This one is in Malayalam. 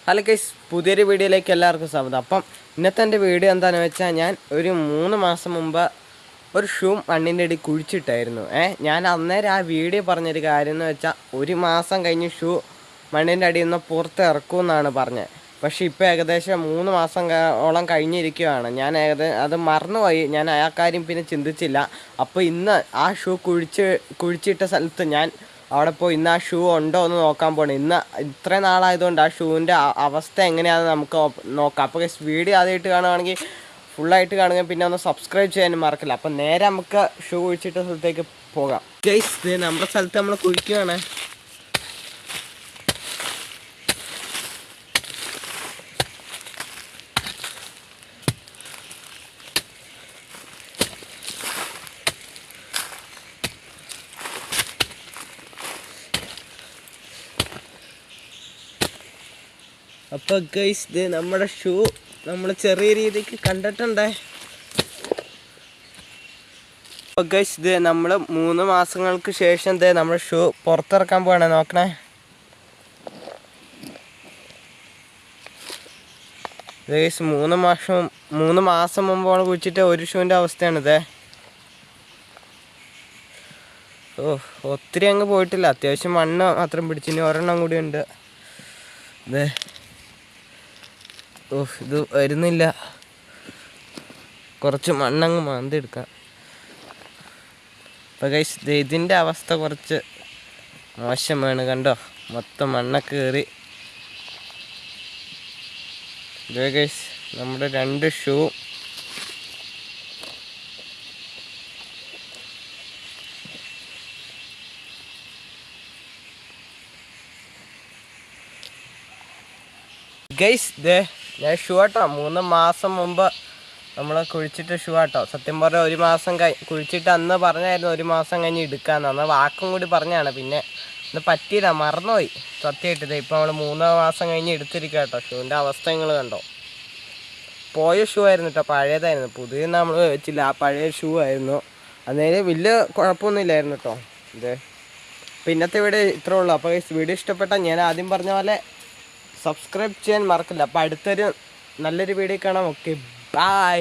ഹലോ ഗൈസ്, പുതിയൊരു വീഡിയോയിലേക്ക് എല്ലാവർക്കും സ്വാഗതം. അപ്പം ഇന്നത്തെ എൻ്റെ വീഡിയോ എന്താണെന്ന് വെച്ചാൽ, ഞാൻ ഒരു 3 മാസം മുമ്പ് ഒരു ഷൂ മണ്ണിൻ്റെ അടി കുഴിച്ചിട്ടായിരുന്നു. ഞാൻ അന്നേരം ആ വീഡിയോ പറഞ്ഞൊരു കാര്യം എന്ന് വെച്ചാൽ, 1 മാസം കഴിഞ്ഞ് ഷൂ മണ്ണിൻ്റെ അടിയിൽ നിന്ന് പുറത്ത് ഇറക്കുമെന്നാണ് പറഞ്ഞത്. പക്ഷേ ഇപ്പോൾ ഏകദേശം 3 മാസം ഓളം കഴിഞ്ഞിരിക്കുകയാണ്. ഞാൻ അത് മറന്നുപോയി. ഞാൻ ആ കാര്യം പിന്നെ ചിന്തിച്ചില്ല. അപ്പോൾ ഇന്ന് ആ ഷൂ കുഴിച്ചിട്ട സ്ഥലത്ത് ഞാൻ അവിടെ പോയി ഇന്ന് ആ ഷൂ ഉണ്ടോ എന്ന് നോക്കാൻ പോകണം. ഇന്ന് ഇത്രയും നാളായതുകൊണ്ട് ആ ഷൂവിൻ്റെ അവസ്ഥ എങ്ങനെയാണെന്ന് നമുക്ക് നോക്കാം. അപ്പോൾ വീഡിയോ ആദ്യമായിട്ട് കാണുകയാണെങ്കിൽ ഫുള്ളായിട്ട് കാണുക, പിന്നെ ഒന്ന് സബ്സ്ക്രൈബ് ചെയ്യാനും മറക്കില്ല. അപ്പം നേരെ നമുക്ക് ഷൂ കുഴിച്ചിട്ട സ്ഥലത്തേക്ക് പോകാം. ഗൈസ്, നമ്മുടെ സ്ഥലത്ത് നമ്മൾ കുഴിക്കുകയാണ്. അപ്പോൾ ഗൈസ്, ഇത് നമ്മുടെ ഷൂ നമ്മൾ ചെറിയ രീതിക്ക് കണ്ടിട്ടുണ്ടേ. അപ്പോൾ ഗൈസ്, ഇത് നമ്മൾ 3 മാസങ്ങൾക്ക് ശേഷം നമ്മുടെ ഷൂ പുറത്തിറക്കാൻ പോവാണ്. നോക്കണേ ഗൈസ്, 3 മാസം മുമ്പ് നമ്മൾ കുഴിച്ചിട്ട് ഒരു ഷൂവിൻ്റെ അവസ്ഥയാണിത്. ഒത്തിരി അങ്ങ് പോയിട്ടില്ല, അത്യാവശ്യം മണ്ണ് മാത്രം പിടിച്ചിന്. ഒരെണ്ണം കൂടി ഉണ്ട്. ഇത് വരുന്നില്ല, കുറച്ച് മണ്ണങ്ങ് മാന്തിയെടുക്കാം. അപ്പോൾ ഗൈസ്, ഇതിൻ്റെ അവസ്ഥ കുറച്ച് മോശമാണ്. കണ്ടോ, മൊത്തം മണ്ണൊക്കെ കയറി. ഗൈസ്, നമ്മുടെ 2 ഷൂ ഗൈസ്, ഞാൻ ഷൂ ആട്ടോ 3 മാസം മുമ്പ് നമ്മൾ കുഴിച്ചിട്ട് ഷൂ ആട്ടോ. സത്യം പറഞ്ഞാൽ 1 മാസം കുഴിച്ചിട്ട് അന്ന് പറഞ്ഞായിരുന്നു 1 മാസം കഴിഞ്ഞ് എടുക്കാമെന്ന്. അന്ന് വാക്കും കൂടി പറഞ്ഞാണ്. പിന്നെ ഇത് പറ്റിയില്ല, മറന്നുപോയി സത്യമായിട്ട്. ഇപ്പോൾ നമ്മൾ 3 മാസം കഴിഞ്ഞ് എടുത്തിരിക്കുക കേട്ടോ. ഷൂവിൻ്റെ അവസ്ഥ നിങ്ങൾ കണ്ടോ. പോയ ഷൂ ആയിരുന്നു കേട്ടോ, പഴയതായിരുന്നു. പുതിയ നമ്മൾ വെച്ചില്ല, ആ പഴയ ഷൂ ആയിരുന്നു. അന്നേരം വലിയ കുഴപ്പമൊന്നുമില്ലായിരുന്നു കേട്ടോ. അപ്പോൾ ഇന്നത്തെ വീഡിയോ ഇത്രേ ഉള്ളൂ. അപ്പോൾ വീഡിയോ ഇഷ്ടപ്പെട്ടാൽ ഞാൻ ആദ്യം പറഞ്ഞ പോലെ സബ്സ്ക്രൈബ് ചെയ്യാൻ മറക്കില്ല. അപ്പോൾ അടുത്തൊരു നല്ലൊരു വീഡിയോ കാണാം. Okay, by.